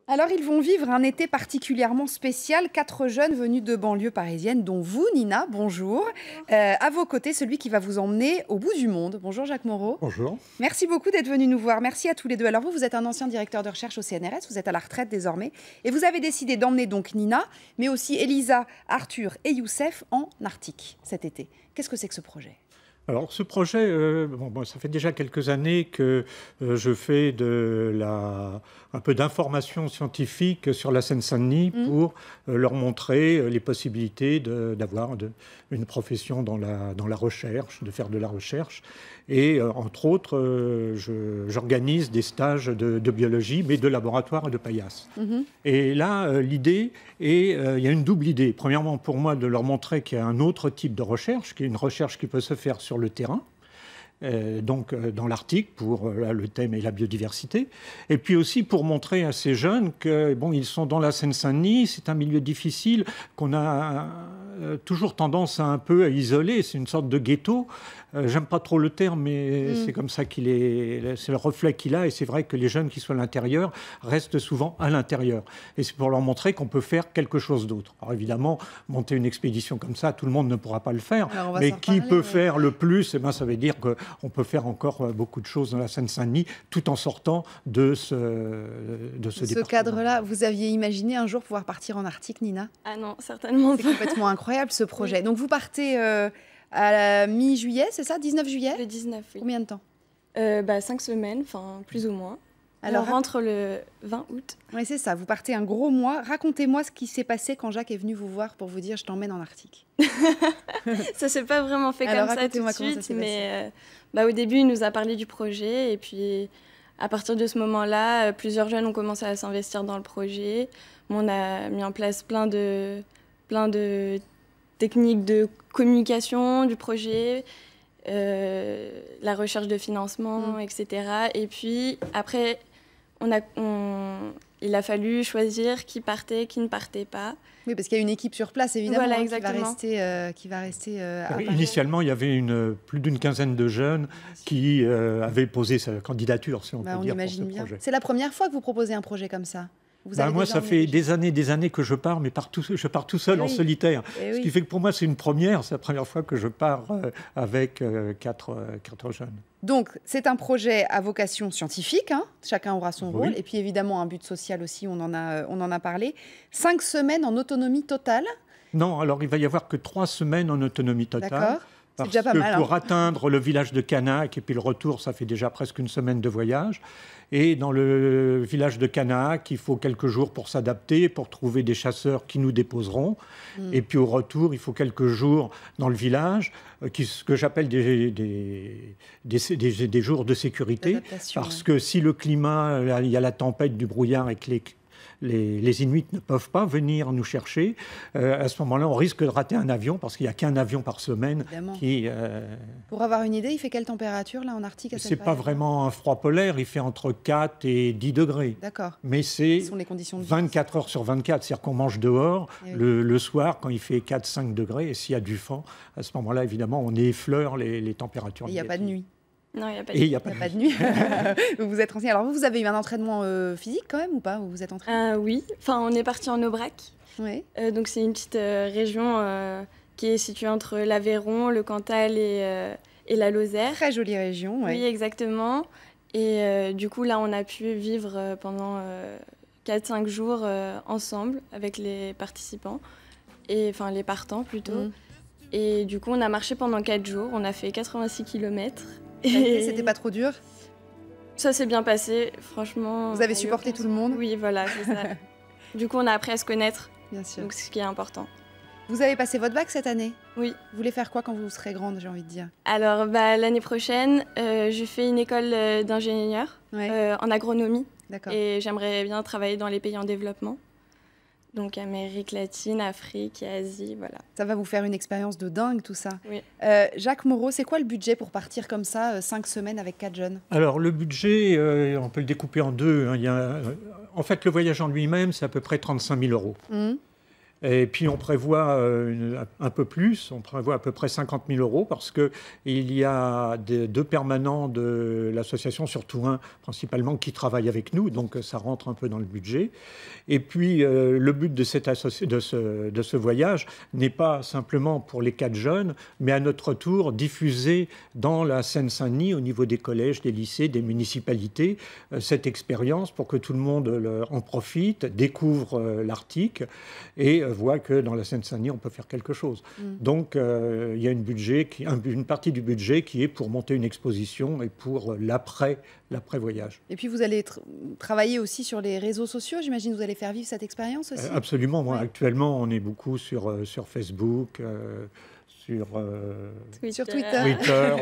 Alors, ils vont vivre un été particulièrement spécial. 4 jeunes venus de banlieue parisienne, dont vous, Nina, bonjour. À vos côtés, celui qui va vous emmener au bout du monde. Bonjour Jacques Moreau. Bonjour. Merci beaucoup d'être venu nous voir. Merci à tous les deux. Alors vous êtes un ancien directeur de recherche au CNRS, vous êtes à la retraite désormais. Et vous avez décidé d'emmener donc Nina, mais aussi Elisa, Arthur et Youssef en Arctique cet été. Qu'est-ce que c'est que ce projet ? Alors ce projet, ça fait déjà quelques années que je fais un peu d'information scientifique sur la Seine-Saint-Denis pour leur montrer les possibilités d'avoir une profession dans la recherche, de faire de la recherche. Et entre autres, j'organise des stages de biologie, mais de laboratoire et de paillasse. Et là, l'idée est, il y a une double idée. Premièrement, pour moi, de leur montrer qu'il y a un autre type de recherche, qui est une recherche qui peut se faire sur le terrain, dans l'Arctique, pour le thème est la biodiversité. Et puis aussi pour montrer à ces jeunes que, ils sont dans la Seine-Saint-Denis, c'est un milieu difficile, qu'on a toujours tendance à un peu à isoler, c'est une sorte de ghetto. J'aime pas trop le terme, mais c'est comme ça qu'il est, c'est le reflet qu'il a, et c'est vrai que les jeunes qui sont à l'intérieur restent souvent à l'intérieur. Et c'est pour leur montrer qu'on peut faire quelque chose d'autre. Alors évidemment, monter une expédition comme ça, tout le monde ne pourra pas le faire, mais qui peut faire le plus, ça veut dire qu'on peut faire encore beaucoup de choses dans la Seine-Saint-Denis, tout en sortant de ce département. Cadre-là, vous aviez imaginé un jour pouvoir partir en Arctique, Nina ? Ah non, certainement pas. C'est complètement incroyable ce projet. Oui. Donc vous partez à la mi-juillet, c'est ça ? 19 juillet ? Le 19, oui. Combien de temps ? 5 semaines, enfin plus ou moins. Alors, on rentre le 20 août. Oui, c'est ça. Vous partez un gros mois. Racontez-moi ce qui s'est passé quand Jacques est venu vous voir pour vous dire « je t'emmène en Arctique ». Ça ne s'est pas vraiment fait comme ça tout de suite, mais au début, il nous a parlé du projet. Et puis, à partir de ce moment-là, plusieurs jeunes ont commencé à s'investir dans le projet. On a mis en place plein de techniques de communication du projet, la recherche de financement, etc. Et puis, après, il a fallu choisir qui partait, qui ne partait pas. Oui, parce qu'il y a une équipe sur place, évidemment, voilà, qui va rester à Paris. Initialement, il y avait plus d'une quinzaine de jeunes qui avaient posé sa candidature, si on peut dire, pour ce projet. C'est la première fois que vous proposez un projet comme ça ? Moi, ça fait des années que je pars, mais je pars tout seul en solitaire. Ce qui fait que pour moi, c'est une première. C'est la première fois que je pars avec quatre jeunes. Donc, c'est un projet à vocation scientifique. Chacun aura son rôle. Et puis, évidemment, un but social aussi, on en a parlé. 5 semaines en autonomie totale ? Non, alors il va y avoir que 3 semaines en autonomie totale. D'accord. Parce que pour atteindre le village de Canac et puis le retour, ça fait déjà presque une semaine de voyage. Et dans le village de Canac, il faut quelques jours pour s'adapter, pour trouver des chasseurs qui nous déposeront. Et puis au retour, il faut quelques jours dans le village, ce que j'appelle des jours de sécurité. Parce que si le climat, il y a la tempête, du brouillard et que les Inuits ne peuvent pas venir nous chercher. À ce moment-là, on risque de rater un avion parce qu'il n'y a qu'un avion par semaine. Pour avoir une idée, il fait quelle température là en Arctique ? Ce n'est pas vraiment un froid polaire, il fait entre 4 et 10 degrés. D'accord. Mais c'est 24 heures sur 24, c'est-à-dire qu'on mange dehors le soir quand il fait 4-5 degrés. Et s'il y a du vent, à ce moment-là, évidemment, on effleure les températures. Et il n'y a pas de nuit ? Non, il n'y a pas de nuit. Vous êtes renseigné. Alors vous avez eu un entraînement physique quand même ou pas ? Vous êtes entraîné ? Oui. Enfin, on est parti en Aubrac. Oui. Donc c'est une petite région qui est située entre l'Aveyron, le Cantal et la Lozère. Très jolie région. Oui, exactement. Et du coup, là, on a pu vivre pendant 4-5 jours ensemble avec les participants, enfin les partants plutôt. Et du coup, on a marché pendant 4 jours. On a fait 86 km. C'était pas trop dur ? Ça s'est bien passé, franchement. Vous avez supporté tout le monde ? Oui, voilà, c'est ça. Du coup, on a appris à se connaître, bien sûr. Donc ce qui est important. Vous avez passé votre bac cette année ? Oui. Vous voulez faire quoi quand vous serez grande, j'ai envie de dire ? Alors, l'année prochaine, je fais une école d'ingénieur en agronomie. D'accord. Et j'aimerais bien travailler dans les pays en développement. Donc Amérique latine, Afrique et Asie, voilà. Ça va vous faire une expérience de dingue, tout ça. Oui. Jacques Moreau, c'est quoi le budget pour partir comme ça, 5 semaines avec 4 jeunes ? Alors le budget, on peut le découper en deux. En fait, le voyage en lui-même, c'est à peu près 35 000 €. Et puis on prévoit un peu plus, on prévoit à peu près 50 000 € parce qu'il y a deux permanents de l'association, surtout un principalement, qui travaille avec nous, donc ça rentre un peu dans le budget. Et puis le but de ce voyage n'est pas simplement pour les 4 jeunes, mais à notre tour diffuser dans la Seine-Saint-Denis, au niveau des collèges, des lycées, des municipalités, cette expérience pour que tout le monde en profite, découvre l'Arctique et voit que dans la Seine-Saint-Denis, on peut faire quelque chose. Donc, il y a une partie du budget qui est pour monter une exposition et pour l'après-voyage. Et puis, vous allez travailler aussi sur les réseaux sociaux, j'imagine que vous allez faire vivre cette expérience aussi. Absolument. Moi, actuellement, on est beaucoup sur Facebook, sur Twitter.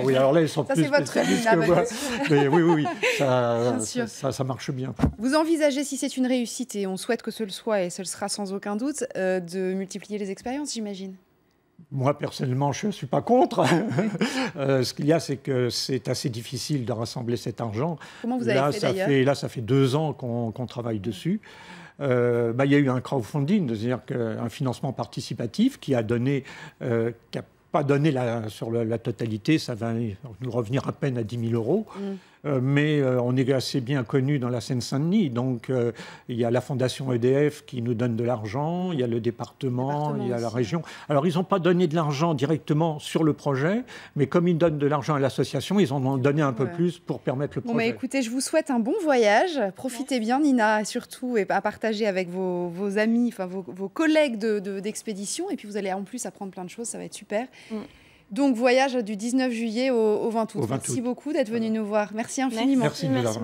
Oui, alors là, ils sont plus spécialistes que moi. Mais oui, ça marche bien. Vous envisagez, si c'est une réussite, et on souhaite que ce le soit, et ce le sera sans aucun doute, de multiplier les expériences, j'imagine? Moi, personnellement, je ne suis pas contre. Ce qu'il y a, c'est que c'est assez difficile de rassembler cet argent. Comment vous avez fait d'ailleurs? Là, ça fait 2 ans qu'on travaille dessus. Il y a eu un crowdfunding, c'est-à-dire un financement participatif qui a donné, qui n'a pas donné sur la totalité, ça va nous revenir à peine à 10 000 €. Mais on est assez bien connu dans la Seine-Saint-Denis. Donc, il y a la Fondation EDF qui nous donne de l'argent, il y a le département, il y a la région. Alors, ils n'ont pas donné de l'argent directement sur le projet, mais comme ils donnent de l'argent à l'association, ils en ont donné un peu plus pour permettre le projet. Bon, mais écoutez, je vous souhaite un bon voyage. Profitez bien, Nina, surtout, et à partager avec vos amis, enfin vos collègues d'expédition. Et puis, vous allez en plus apprendre plein de choses, ça va être super. Donc, voyage du 19 juillet au 20 août. Merci beaucoup d'être venu nous voir. Merci infiniment. Merci beaucoup.